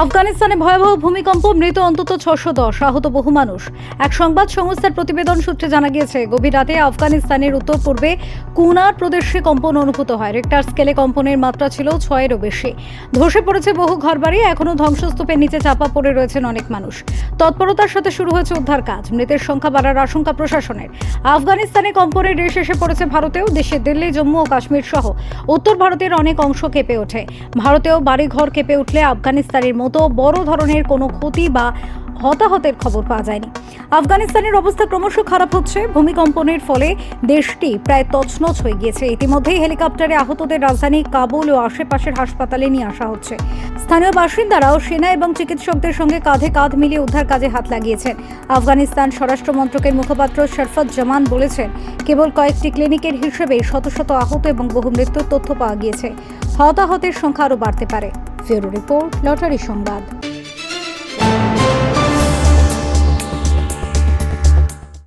আফগানিস্তানে ভয়াবহ ভূমিকম্প, মৃত অন্তত 610, আহত বহু মানুষ। এক সংবাদ সংস্থার প্রতিবেদন সূত্রে জানা গিয়েছে, গভীর রাতে আফগানিস্তানের উত্তর পূর্বে কুনার প্রদেশে কম্পন অনুভূত হয়। রিক্টার স্কেলে কম্পনের মাত্রা ছিল 6-এরও বেশি। ধসে পড়েছে বহু ঘরবাড়ি, এখনও ধ্বংসস্তূপের নিচে চাপা পড়ে রয়েছেন অনেক মানুষ। তৎপরতার সাথে শুরু হয়েছে উদ্ধার কাজ। মৃতের সংখ্যা বাড়ার আশঙ্কা প্রশাসনের। আফগানিস্তানে কম্পনের রেশ এসে পড়েছে ভারতেও। দেশে দিল্লি, জম্মু ও কাশ্মীর সহ উত্তর ভারতের অনেক অংশ কেঁপে ওঠে। ভারতেও বাড়িঘর কেঁপে উঠলে আফগানিস্তানের মতো বড় ধরনের কোনো ক্ষতি বা হতাহতের খবর পাওয়া যায়নি। আফগানিস্তানের অবস্থা ক্রমশ খারাপ হচ্ছে। ভূমিকম্পনের ফলে দেশটি প্রায় তছনছ হয়ে গিয়েছে। ইতিমধ্যেই হেলিকপ্টারে আহতদের রাজধানী কাবুল ও আশেপাশের হাসপাতালে নিয়ে আসা হচ্ছে। স্থানীয় বাসিন্দারাও সেনা এবং চিকিৎসকদের সঙ্গে কাঁধে কাঁধ মিলিয়ে উদ্ধার কাজে হাত লাগিয়েছেন। আফগানিস্তান স্বরাষ্ট্র মন্ত্রকের মুখপাত্র শরফত জামান বলেছেন, কেবল কয়েকটি ক্লিনিকের হিসেবে শত শত আহত এবং বহু মৃত্যুর তথ্য পাওয়া গিয়েছে। হতাহতের সংখ্যা আরও বাড়তে পারে। ব্যুরো রিপোর্ট, লটারি সংবাদ।